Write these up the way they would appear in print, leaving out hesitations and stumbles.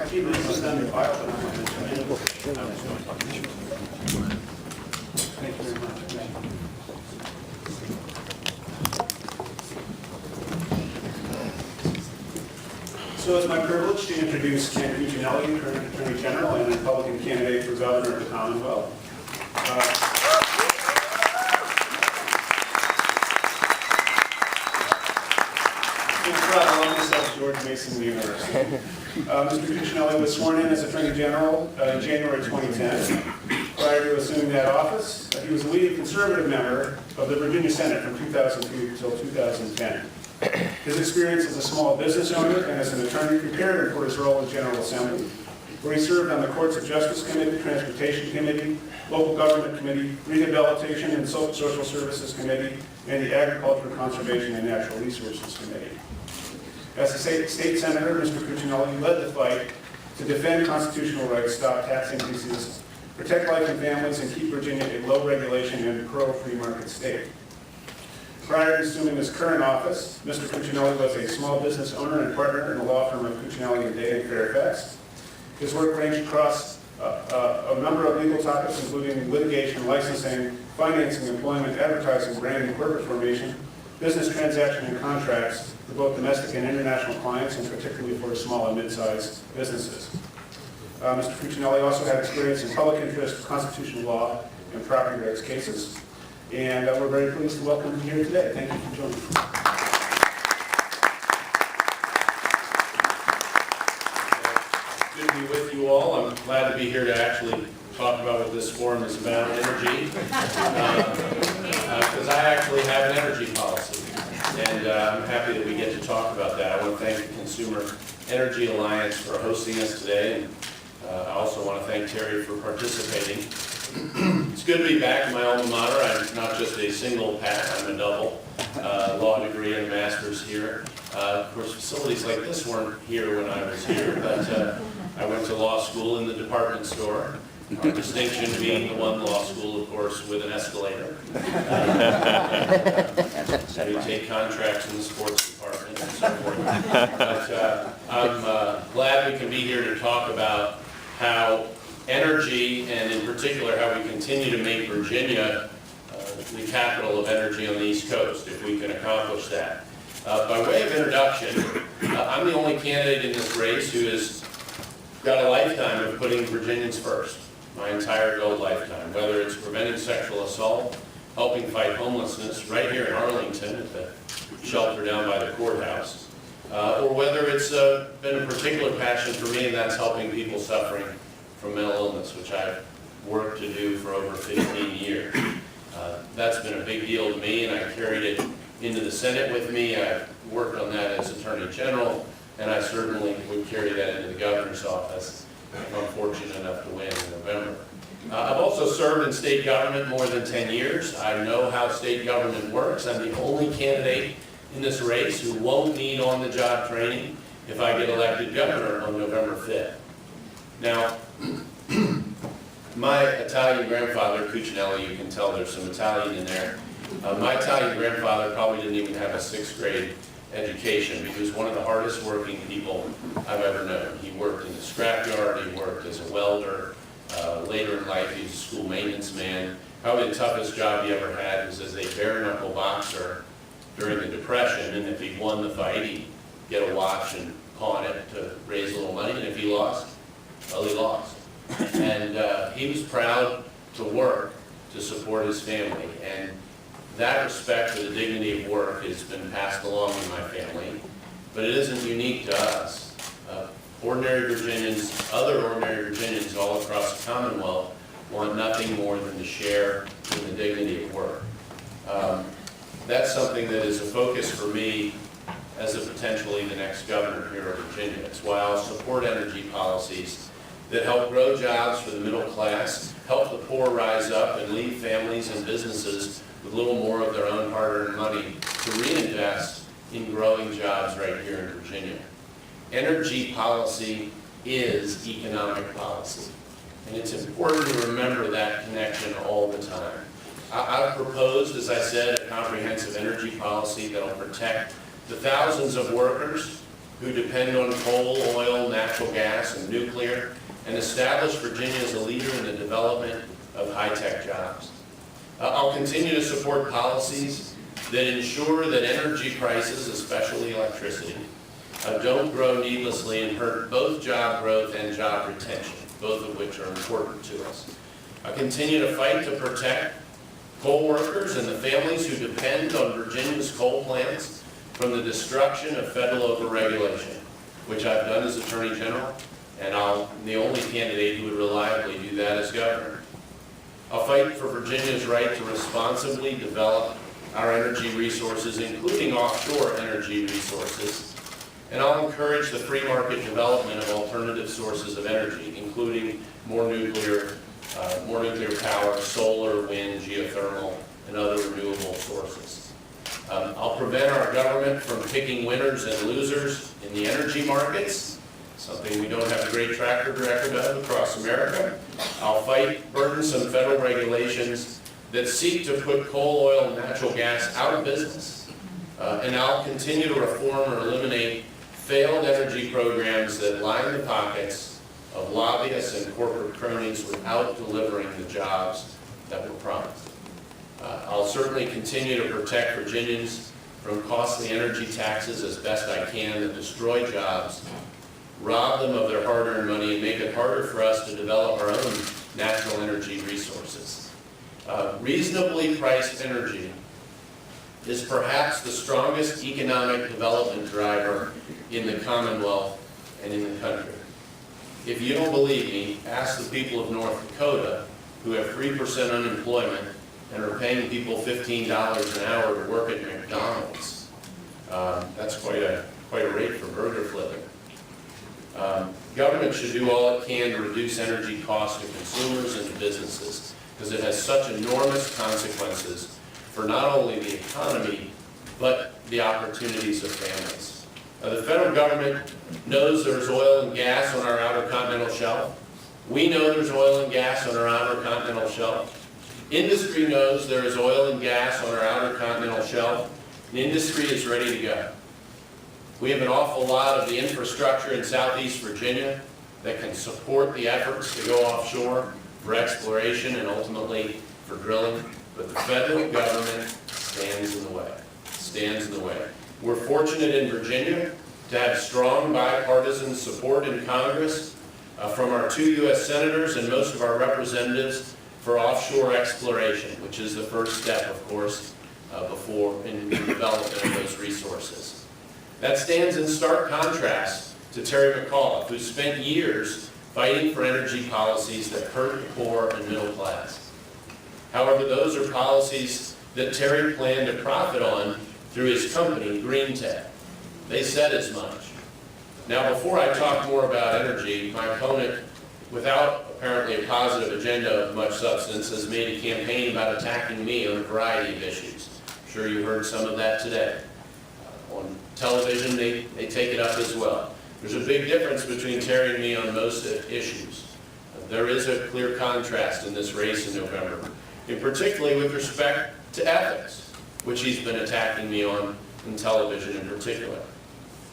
He was on the file, but I'm not going to mention it. Thank you very much. So it's my privilege to introduce Ken Cuccinelli, current Attorney General and Republican candidate for Governor of the Commonwealth. I love myself, George Mason University. Mr. Cuccinelli was sworn in as Attorney General in January 2010. Prior to assuming that office, he was a leading conservative member of the Virginia Senate from 2002 until 2010. His experience as a small business owner and as an attorney prepared him for his role in General Assembly, where he served on the Courts of Justice Committee, Transportation Committee, Local Government Committee, Rehabilitation and Social Services Committee, and the Agriculture, Conservation, and Natural Resources Committee. As a state senator, Mr. Cuccinelli led the fight to defend constitutional rights, stop tax increases, protect life and families, and keep Virginia a low-regulation and pro-free market state. Prior to assuming his current office, Mr. Cuccinelli was a small business owner and partner in the law firm of Cuccinelli & Day in Fairfax. His work ranged across a number of legal topics, including litigation, licensing, financing, employment, advertising, branding, corporate formation, business transaction and contracts for both domestic and international clients, and particularly for small and mid-sized businesses. Mr. Cuccinelli also had experience in public interest, constitutional law, and property rights cases. And we're very pleased to welcome him here today. Thank you for joining us. Good to be with you all. I'm glad to be here to actually talk about what this forum is about, energy. Because I actually have an energy policy. And I'm happy that we get to talk about that. I want to thank the Consumer Energy Alliance for hosting us today. And I also want to thank Terry for participating. It's good to be back in my alma mater. I'm not just a single pack, I'm a double law degree and a master's here. Of course, facilities like this weren't here when I was here, but I went to law school in the department store. Our distinction being the one law school, of course, with an escalator. So we take contracts in the sports department and so forth. But I'm glad we can be here to talk about how energy, and in particular how we continue to make Virginia the capital of energy on the East Coast, if we can accomplish that. By way of introduction, I'm the only candidate in this race who has got a lifetime of putting Virginians first, my entire adult lifetime, whether it's preventing sexual assault, helping fight homelessness right here in Arlington at the shelter down by the courthouse, or whether it's been a particular passion for me, and that's helping people suffering from mental illness, which I've worked to do for over 15 years. That's been a big deal to me, and I carried it into the Senate with me. I've worked on that as Attorney General, and I certainly would carry that into the governor's office if I'm fortunate enough to win in November. I've also served in state government more than 10 years. I know how state government works. I'm the only candidate in this race who won't need on-the-job training if I get elected governor on November 5th. Now, my Italian grandfather, Cuccinelli, you can tell there's some Italian in there. My Italian grandfather probably didn't even have a 6th grade education. He was one of the hardest working people I've ever known. He worked in the scrapyard, he worked as a welder. Later in life, he was a school maintenance man. Probably the toughest job he ever had was as a bare-knuckle boxer during the Depression, and if he won the fight, he'd get a watch and pawn it to raise a little money, and if he lost, well, he lost. And he was proud to work to support his family, and that respect for the dignity of work has been passed along in my family, but it isn't unique to us. Ordinary Virginians, other ordinary Virginians all across the Commonwealth want nothing more than to share in the dignity of work. That's something that is a focus for me as a potentially the next governor here of Virginia. It's why I'll support energy policies that help grow jobs for the middle class, help the poor rise up, and leave families and businesses with a little more of their own hard-earned money to reinvest in growing jobs right here in Virginia. Energy policy is economic policy, and it's important to remember that connection all the time. I've proposed, as I said, a comprehensive energy policy that will protect the thousands of workers who depend on coal, oil, natural gas, and nuclear, and establish Virginia as a leader in the development of high-tech jobs. I'll continue to support policies that ensure that energy prices, especially electricity, don't grow needlessly and hurt both job growth and job retention, both of which are important to us. I continue to fight to protect coal workers and the families who depend on Virginia's coal plants from the destruction of federal overregulation, which I've done as Attorney General, and I'm the only candidate who would reliably do that as governor. I'll fight for Virginia's right to responsibly develop our energy resources, including offshore energy resources, and I'll encourage the free market development of alternative sources of energy, including more nuclear power, solar, wind, geothermal, and other renewable sources. I'll prevent our government from picking winners and losers in the energy markets, something we don't have a great track record of across America. I'll fight burdensome federal regulations that seek to put coal, oil, and natural gas out of business. And I'll continue to reform or eliminate failed energy programs that line the pockets of lobbyists and corporate cronies without delivering the jobs that were promised. I'll certainly continue to protect Virginians from costly energy taxes as best I can that destroy jobs, rob them of their hard-earned money, and make it harder for us to develop our own natural energy resources. Reasonably priced energy is perhaps the strongest economic development driver in the Commonwealth and in the country. If you don't believe me, ask the people of North Dakota, who have 3% unemployment and are paying people $15 an hour to work at McDonald's. That's quite a rate for burger flipping. Government should do all it can to reduce energy costs to consumers and to businesses, because it has such enormous consequences for not only the economy, but the opportunities of families. The federal government knows there's oil and gas on our outer continental shelf. We know there's oil and gas on our outer continental shelf. Industry knows there is oil and gas on our outer continental shelf, and industry is ready to go. We have an awful lot of the infrastructure in Southeast Virginia that can support the efforts to go offshore for exploration and ultimately for drilling, but the federal government stands in the way. We're fortunate in Virginia to have strong bipartisan support in Congress from our 2 U.S. senators and most of our representatives for offshore exploration, which is the first step, of course, before in development of those resources. That stands in stark contrast to Terry McAuliffe, who spent years fighting for energy policies that hurt the poor and middle class. However, those are policies that Terry planned to profit on through his company, Green Tech. They said as much. Now, before I talk more about energy, my opponent, without apparently a positive agenda of much substance, has made a campaign about attacking me on a variety of issues. I'm sure you heard some of that today. On television, they take it up as well. There's a big difference between Terry and me on most issues. There is a clear contrast in this race in November, and particularly with respect to ethics, which he's been attacking me on in television in particular.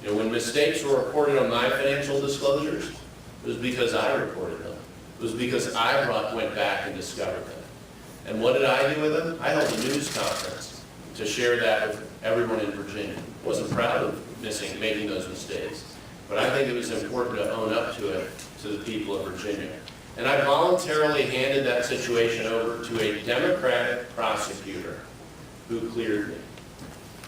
You know, when mistakes were reported on my financial disclosures, it was because I reported them. It was because I went back and discovered them. And what did I do with them? I held a news conference to share that with everyone in Virginia. I wasn't proud of making those mistakes, but I think it was important to own up to it to the people of Virginia. And I voluntarily handed that situation over to a Democratic prosecutor who cleared me.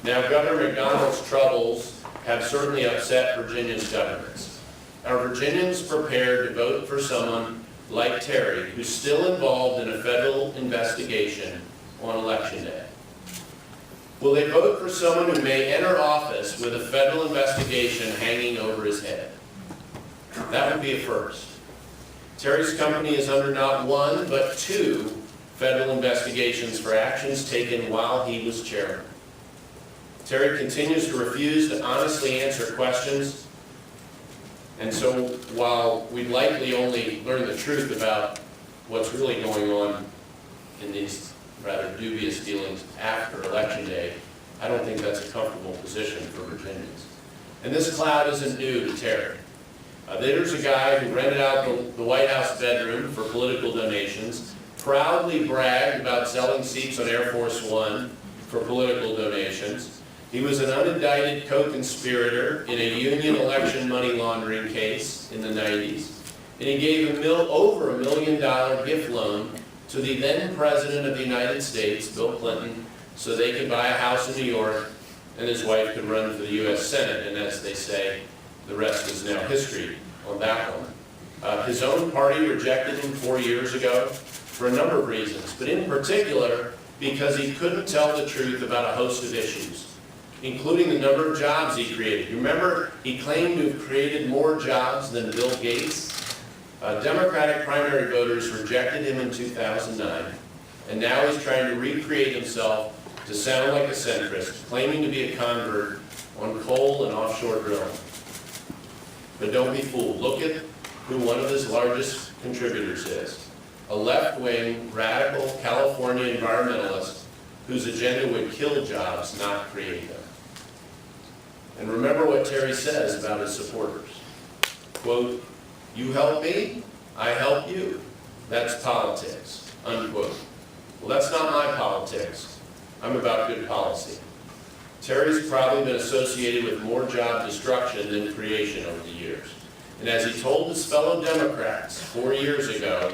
Now, Governor McDonald's troubles have certainly upset Virginia's governments. Are Virginians prepared to vote for someone like Terry, who's still involved in a federal investigation on Election Day? Will they vote for someone who may enter office with a federal investigation hanging over his head? That would be a first. Terry's company is under not one, but 2 federal investigations for actions taken while he was chairman. Terry continues to refuse to honestly answer questions, and so while we'd likely only learn the truth about what's really going on in these rather dubious dealings after Election Day, I don't think that's a comfortable position for Virginians. And this cloud isn't new to Terry. There's a guy who rented out the White House bedroom for political donations, proudly bragged about selling seats on Air Force One for political donations. He was an unindicted co-conspirator in a union election money laundering case in the 90s. And he gave over $1 million gift loan to the then President of the United States, Bill Clinton, so they could buy a house in New York and his wife could run for the U.S. Senate. And as they say, the rest is now history on that one. His own party rejected him 4 years ago for a number of reasons, but in particular because he couldn't tell the truth about a host of issues, including the number of jobs he created. Remember, he claimed to have created more jobs than Bill Gates. Democratic primary voters rejected him in 2009, and now he's trying to recreate himself to sound like a centrist, claiming to be a convert on coal and offshore drilling. But don't be fooled. Look at who one of his largest contributors is. A left-wing, radical California environmentalist whose agenda would kill jobs, not create them. And remember what Terry says about his supporters. Quote, "You help me, I help you. That's politics," unquote. Well, that's not my politics. I'm about good policy. Terry's probably been associated with more job destruction than creation over the years. And as he told his fellow Democrats 4 years ago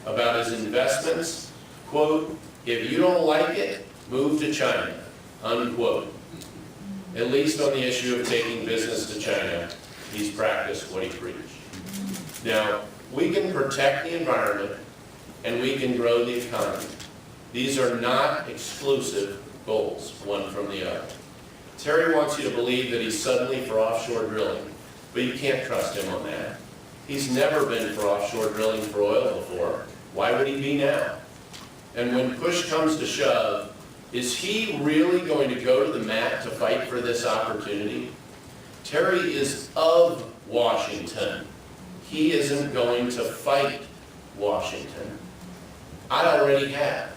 about his investments, quote, "If you don't like it, move to China," unquote. At least on the issue of taking business to China, he's practiced what he preached. Now, we can protect the environment and we can grow the economy. These are not exclusive goals, one from the other. Terry wants you to believe that he's suddenly for offshore drilling, but you can't trust him on that. He's never been for offshore drilling for oil before. Why would he be now? And when push comes to shove, is he really going to go to the mat to fight for this opportunity? Terry is of Washington. He isn't going to fight Washington. I already have.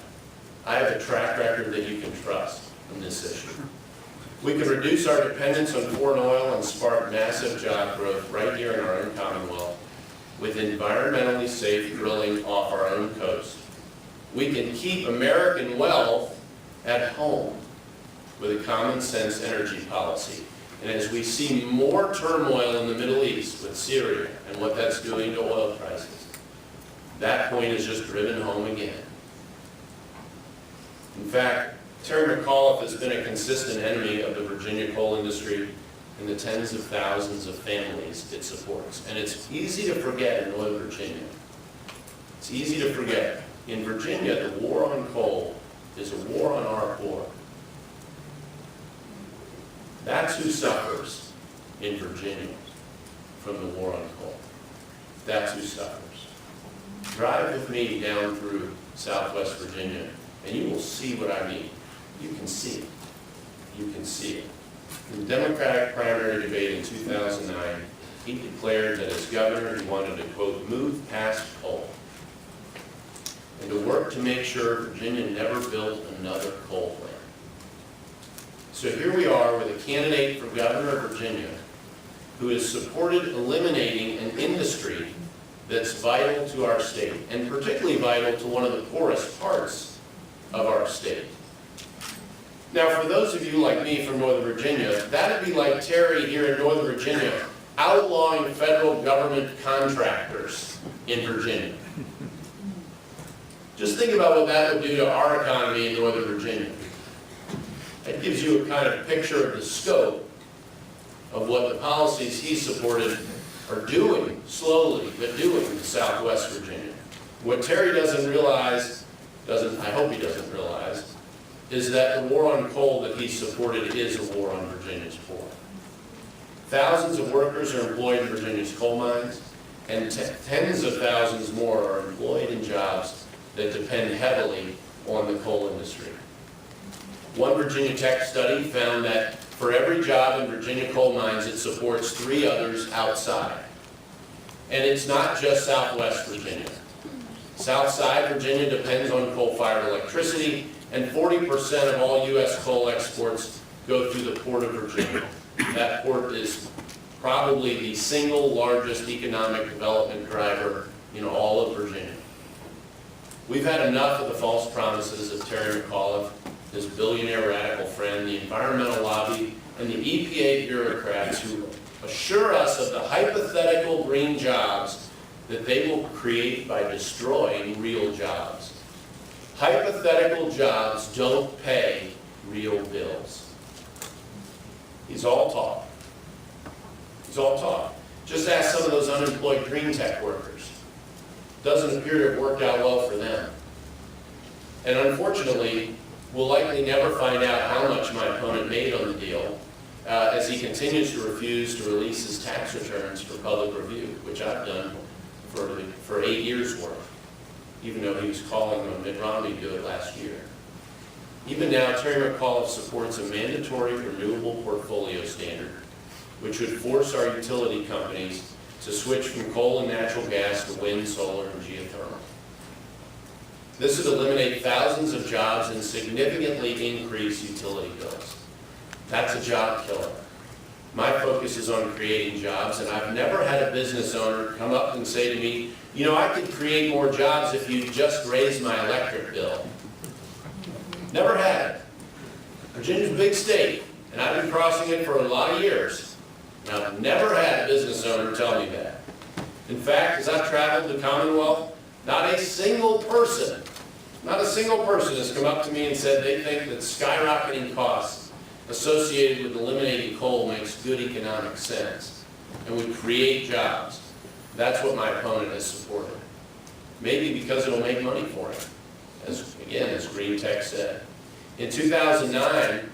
I have a track record that you can trust on this issue. We could reduce our dependence on foreign oil and spark massive job growth right here in our own Commonwealth with environmentally safe drilling off our own coast. We can keep American wealth at home with a common sense energy policy. And as we see more turmoil in the Middle East with Syria and what that's doing to oil prices, that point is just driven home again. In fact, Terry McAuliffe has been a consistent enemy of the Virginia coal industry and the tens of thousands of families it supports. And it's easy to forget in Northern Virginia. It's easy to forget. In Virginia, the war on coal is a war on our poor. That's who suffers in Virginia from the war on coal. That's who suffers. Drive with me down through Southwest Virginia, and you will see what I mean. You can see it. You can see it. In the Democratic primary debate in 2009, he declared that as governor, he wanted to, quote, "move past coal," and to work to make sure Virginia never built another coal plant. So here we are with a candidate for governor of Virginia who has supported eliminating an industry that's vital to our state, and particularly vital to one of the poorest parts of our state. Now, for those of you like me from Northern Virginia, that would be like Terry here in Northern Virginia outlawing federal government contractors in Virginia. Just think about what that would do to our economy in Northern Virginia. That gives you a kind of picture of the scope of what the policies he supported are doing, slowly, but doing to Southwest Virginia. What Terry doesn't realize, I hope he doesn't realize, is that the war on coal that he supported is a war on Virginia's poor. Thousands of workers are employed in Virginia's coal mines, and tens of thousands more are employed in jobs that depend heavily on the coal industry. One Virginia Tech study found that for every job in Virginia coal mines, it supports 3 others outside. And it's not just Southwest Virginia. Southside Virginia depends on coal-fired electricity, and 40% of all U.S. coal exports go through the Port of Virginia. That port is probably the single largest economic development driver in all of Virginia. We've had enough of the false promises of Terry McAuliffe, his billionaire radical friend, the environmental lobby, and the EPA bureaucrats who assure us of the hypothetical green jobs that they will create by destroying real jobs. Hypothetical jobs don't pay real bills. He's all talk. He's all talk. Just ask some of those unemployed green tech workers. Doesn't appear to have worked out well for them. And unfortunately, we'll likely never find out how much my opponent made on the deal as he continues to refuse to release his tax returns for public review, which I've done for 8 years' worth, even though he was calling on Mitt Romney to do it last year. Even now, Terry McAuliffe supports a mandatory renewable portfolio standard, which would force our utility companies to switch from coal and natural gas to wind, solar, and geothermal. This would eliminate thousands of jobs and significantly increase utility bills. That's a job killer. My focus is on creating jobs, and I've never had a business owner come up and say to me, you know, I could create more jobs if you just raised my electric bill. Never had it. Virginia's a big state, and I've been crossing it for a lot of years. And I've never had a business owner tell me that. In fact, as I've traveled the Commonwealth, not a single person has come up to me and said they think that skyrocketing costs associated with eliminating coal makes good economic sense and would create jobs. That's what my opponent has supported. Maybe because it'll make money for him, as Green Tech said. In 2009,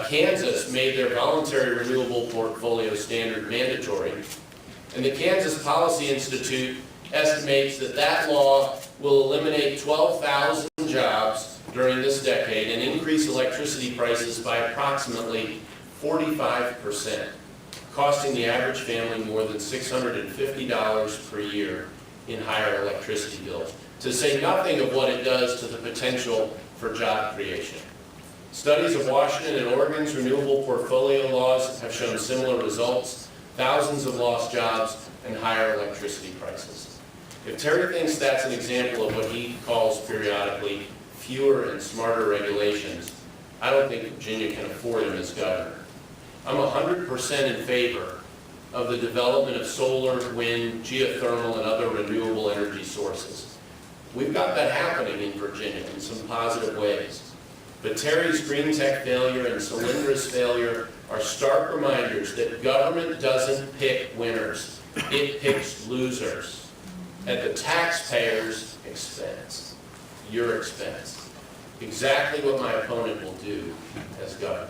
Kansas made their voluntary renewable portfolio standard mandatory, and the Kansas Policy Institute estimates that that law will eliminate 12,000 jobs during this decade and increase electricity prices by approximately 45%, costing the average family more than $650 per year in higher electricity bills, to say nothing of what it does to the potential for job creation. Studies of Washington and Oregon's renewable portfolio laws have shown similar results, thousands of lost jobs and higher electricity prices. If Terry thinks that's an example of what he calls periodically fewer and smarter regulations, I don't think Virginia can afford him as governor. I'm 100% in favor of the development of solar, wind, geothermal, and other renewable energy sources. We've got that happening in Virginia in some positive ways. But Terry's green tech failure and Solindra's failure are stark reminders that government doesn't pick winners, it picks losers at the taxpayer's expense, your expense. Exactly what my opponent will do as governor.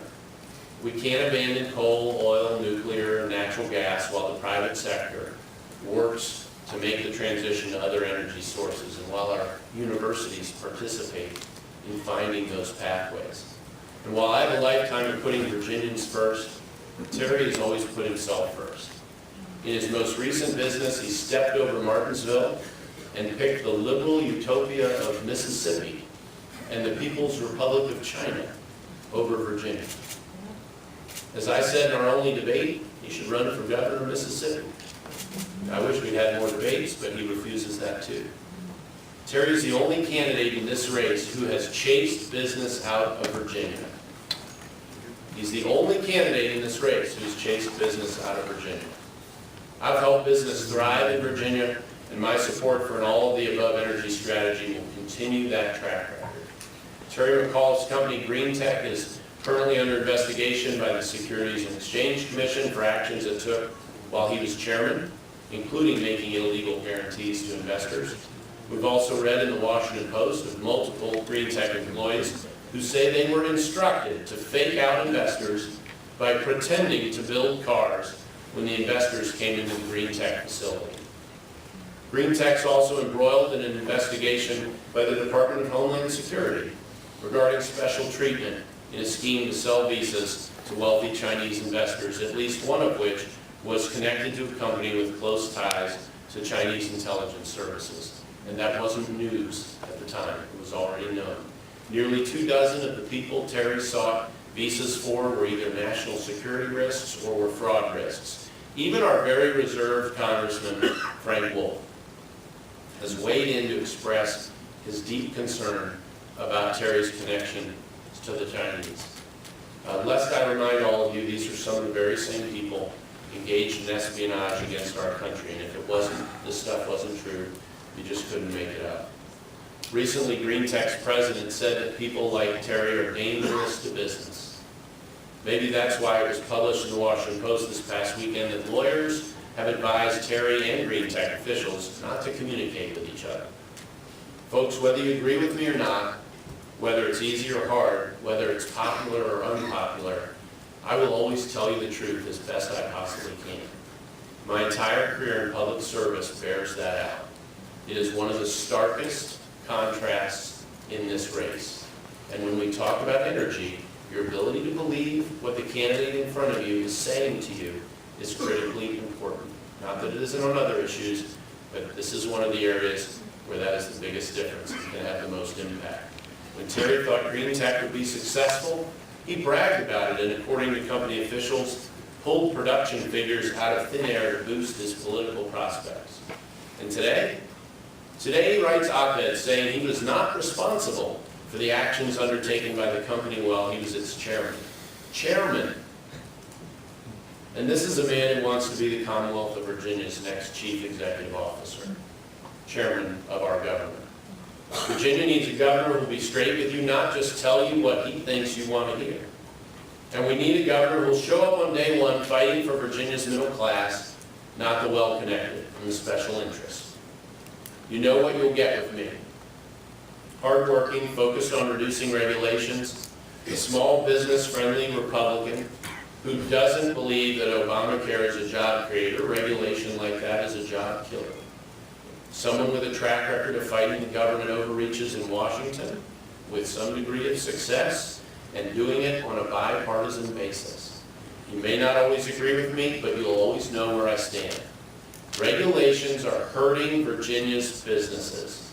We can't abandon coal, oil, nuclear, and natural gas while the private sector works to make the transition to other energy sources and while our universities participate in finding those pathways. And while I have a lifetime of putting Virginians first, Terry has always put himself first. In his most recent business, he stepped over Martinsville and picked the liberal utopia of Mississippi and the People's Republic of China over Virginia. As I said in our only debate, he should run for governor of Mississippi. I wish we'd had more debates, but he refuses that too. Terry's the only candidate in this race who has chased business out of Virginia. He's the only candidate in this race who's chased business out of Virginia. I've helped business thrive in Virginia, and my support for an all-of-the-above energy strategy will continue that track record. Terry McAuliffe's company, Green Tech, is currently under investigation by the Securities and Exchange Commission for actions it took while he was chairman, including making illegal guarantees to investors. We've also read in the Washington Post of multiple Green Tech employees who say they were instructed to fake out investors by pretending to build cars when the investors came into the Green Tech facility. Green Tech's also embroiled in an investigation by the Department of Homeland Security regarding special treatment in a scheme to sell visas to wealthy Chinese investors, at least one of which was connected to a company with close ties to Chinese intelligence services. And that wasn't news at the time, it was already known. Nearly 24 of the people Terry sought visas for were either national security risks or were fraud risks. Even our very reserved Congressman, Frank Wolf, has weighed in to express his deep concern about Terry's connection to the Chinese. Lest I remind all of you, these are some of the very same people engaged in espionage against our country, and if this stuff wasn't true, you just couldn't make it up. Recently, Green Tech's president said that people like Terry are dangerous to business. Maybe that's why it was published in the Washington Post this past weekend that lawyers have advised Terry and Green Tech officials not to communicate with each other. Folks, whether you agree with me or not, whether it's easy or hard, whether it's popular or unpopular, I will always tell you the truth as best I possibly can. My entire career in public service bears that out. It is one of the starkest contrasts in this race. And when we talk about energy, your ability to believe what the candidate in front of you is saying to you is critically important. Not that it isn't on other issues, but this is one of the areas where that is the biggest difference and can have the most impact. When Terry thought Green Tech would be successful, he bragged about it and, according to company officials, pulled production figures out of thin air to boost his political prospects. And today he writes op-eds saying he was not responsible for the actions undertaken by the company while he was its chairman. Chairman! And this is a man who wants to be the Commonwealth of Virginia's next chief executive officer, chairman of our government. Virginia needs a governor who will be straight with you, not just tell you what he thinks you want to hear. And we need a governor who will show up on day one fighting for Virginia's middle class, not the well-connected and the special interests. You know what you'll get with me. Hardworking, focused on reducing regulations, a small business-friendly Republican who doesn't believe that Obamacare is a job creator, regulation like that is a job killer. Someone with a track record of fighting the government overreaches in Washington with some degree of success and doing it on a bipartisan basis. You may not always agree with me, but you'll always know where I stand. Regulations are hurting Virginia's businesses.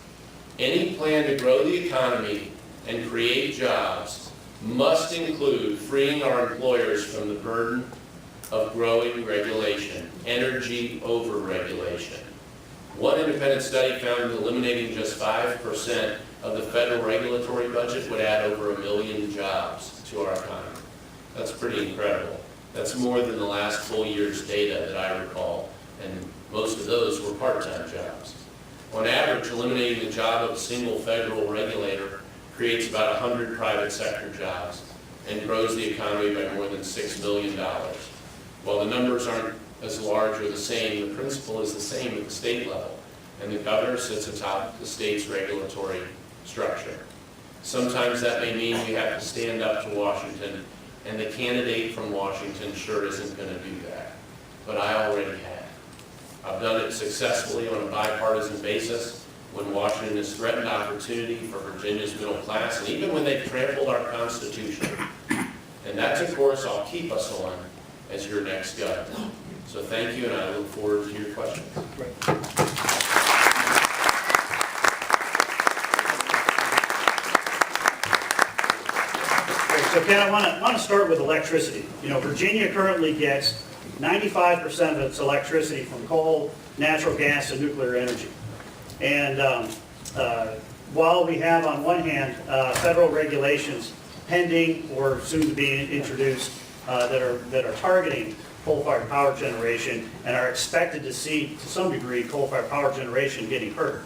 Any plan to grow the economy and create jobs must include freeing our employers from the burden of growing regulation, energy over-regulation. One independent study found that eliminating just 5% of the federal regulatory budget would add over 1 million jobs to our economy. That's pretty incredible. That's more than the last full year's data that I recall, and most of those were part-time jobs. On average, eliminating the job of a single federal regulator creates about 100 private sector jobs and grows the economy by more than $6 million. While the numbers aren't as large or the same, the principle is the same at the state level, and the governor sits atop the state's regulatory structure. Sometimes that may mean we have to stand up to Washington, and the candidate from Washington sure isn't going to do that. But I already have. I've done it successfully on a bipartisan basis when Washington has threatened opportunity for Virginia's middle class, and even when they've trampled our Constitution. And that's a course I'll keep us on as your next governor. So thank you, and I look forward to your questions. So Ken, I want to start with electricity. You know, Virginia currently gets 95% of its electricity from coal, natural gas, and nuclear energy. And while we have, on one hand, federal regulations pending or soon to be introduced that are targeting coal-fired power generation and are expected to see, to some degree, coal-fired power generation getting hurt.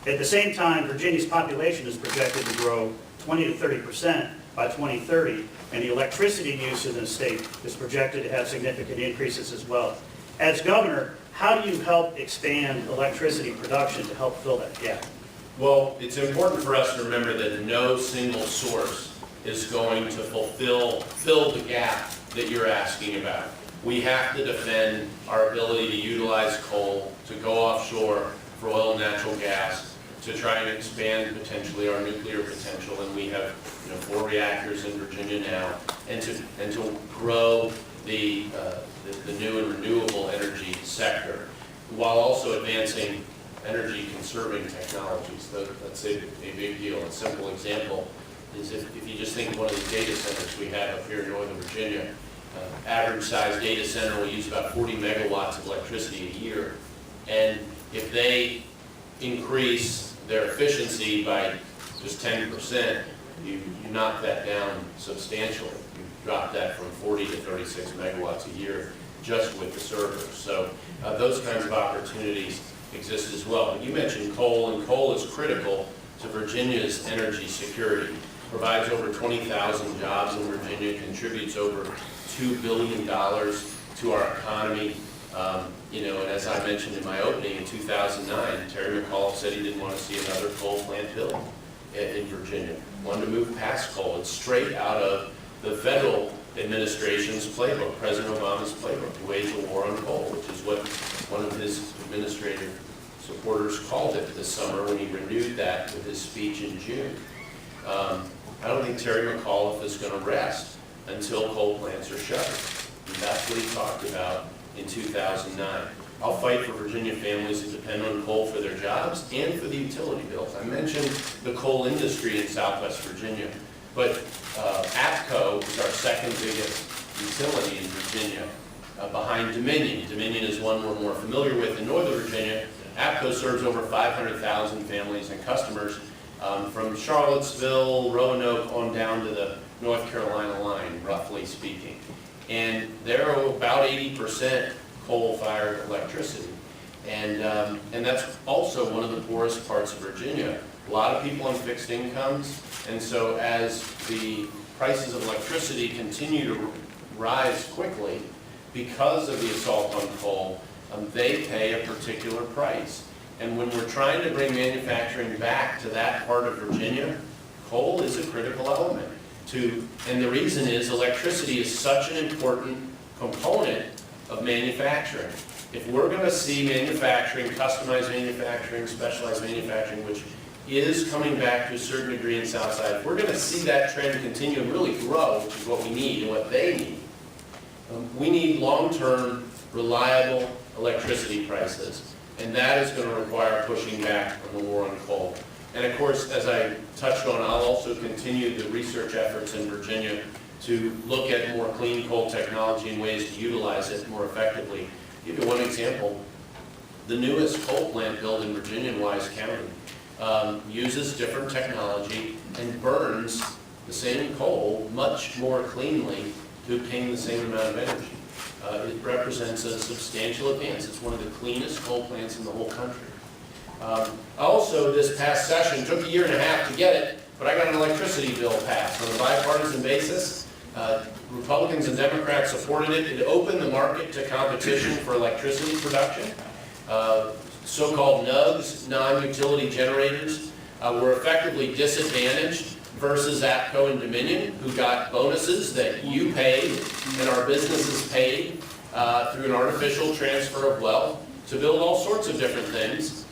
At the same time, Virginia's population is projected to grow 20 to 30% by 2030, and the electricity use in the state is projected to have significant increases as well. As governor, how do you help expand electricity production to help fill that gap? Well, it's important for us to remember that no single source is going to fill the gap that you're asking about. We have to defend our ability to utilize coal, to go offshore for oil and natural gas, to try and expand potentially our nuclear potential, and we have 4 reactors in Virginia now, and to grow the new and renewable energy sector, while also advancing energy conserving technologies. That's a big deal. A simple example is if you just think of one of these data centers we have up here in Northern Virginia, average size data center will use about 40 megawatts of electricity a year. And if they increase their efficiency by just 10%, you knock that down substantially. You drop that from 40 to 36 megawatts a year just with the servers. So those kinds of opportunities exist as well. But you mentioned coal, and coal is critical to Virginia's energy security. Provides over 20,000 jobs in Virginia, contributes over $2 billion to our economy. And as I mentioned in my opening, in 2009, Terry McAuliffe said he didn't want to see another coal plant built in Virginia. Wanted to move past coal. It's straight out of the federal administration's playbook, President Obama's playbook, to wage a war on coal, which is what one of his administrative supporters called it this summer when he renewed that with his speech in June. I don't think Terry McAuliffe is going to rest until coal plants are shuttered. And that's what he talked about in 2009. I'll fight for Virginia families that depend on coal for their jobs and for the utility bills. I mentioned the coal industry in Southwest Virginia, but APCO is our second biggest utility in Virginia, behind Dominion. Dominion is one we're more familiar with in Northern Virginia. APCO serves over 500,000 families and customers from Charlottesville, Roanoke, on down to the North Carolina line, roughly speaking. And they're about 80% coal-fired electricity. And that's also one of the poorest parts of Virginia. A lot of people on fixed incomes, and so as the prices of electricity continue to rise quickly, because of the assault on coal, they pay a particular price. And when we're trying to bring manufacturing back to that part of Virginia, coal is a critical element. And the reason is electricity is such an important component of manufacturing. If we're going to see manufacturing, customized manufacturing, specialized manufacturing, which is coming back to a certain degree in Southside, if we're going to see that trend continue and really grow, which is what we need and what they need, we need long-term, reliable electricity prices. And that is going to require pushing back on the war on coal. And of course, as I touched on, I'll also continue the research efforts in Virginia to look at more clean coal technology and ways to utilize it more effectively. I'll give you one example. The newest coal plant built in Virginia in Wise County uses different technology and burns the same coal much more cleanly to obtain the same amount of energy. It represents a substantial advance. It's one of the cleanest coal plants in the whole country. Also, this past session, took a year and a half to get it, but I got an electricity bill passed on a bipartisan basis. Republicans and Democrats supported it. It opened the market to competition for electricity production. So-called NUGs, non-utility generators, were effectively disadvantaged versus APCO and Dominion, who got bonuses that you paid and our businesses paid through an artificial transfer of wealth to build all sorts of different things,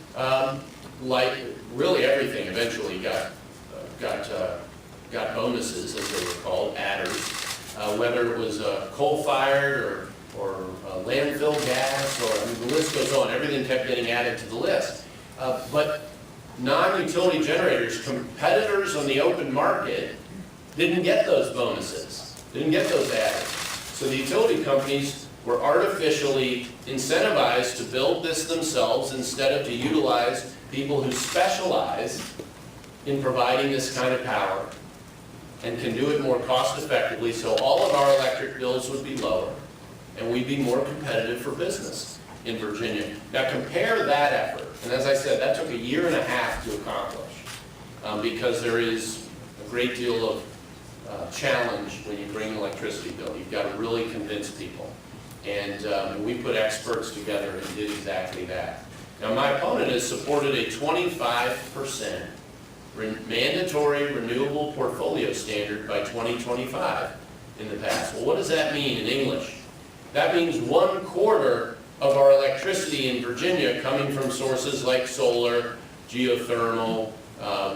like really everything eventually got bonuses, as they were called, adders, whether it was coal-fired or landfill gas, or I mean, the list goes on. Everything kept getting added to the list. But non-utility generators, competitors on the open market, didn't get those bonuses, didn't get those adders. So the utility companies were artificially incentivized to build this themselves instead of to utilize people who specialize in providing this kind of power and can do it more cost effectively, so all of our electric bills would be lower and we'd be more competitive for business in Virginia. Now compare that effort, and as I said, that took a year and a half to accomplish because there is a great deal of challenge when you bring an electricity bill. You've got to really convince people. And we put experts together and did exactly that. Now my opponent has supported a 25% mandatory renewable portfolio standard by 2025 in the past. Well, what does that mean in English? That means 1/4 of our electricity in Virginia coming from sources like solar, geothermal,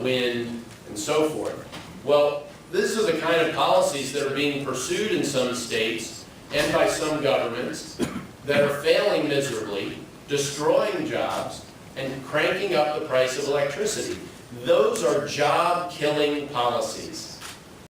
wind, and so forth. Well, these are the kind of policies that are being pursued in some states and by some governments that are failing miserably, destroying jobs, and cranking up the price of electricity. Those are job-killing policies.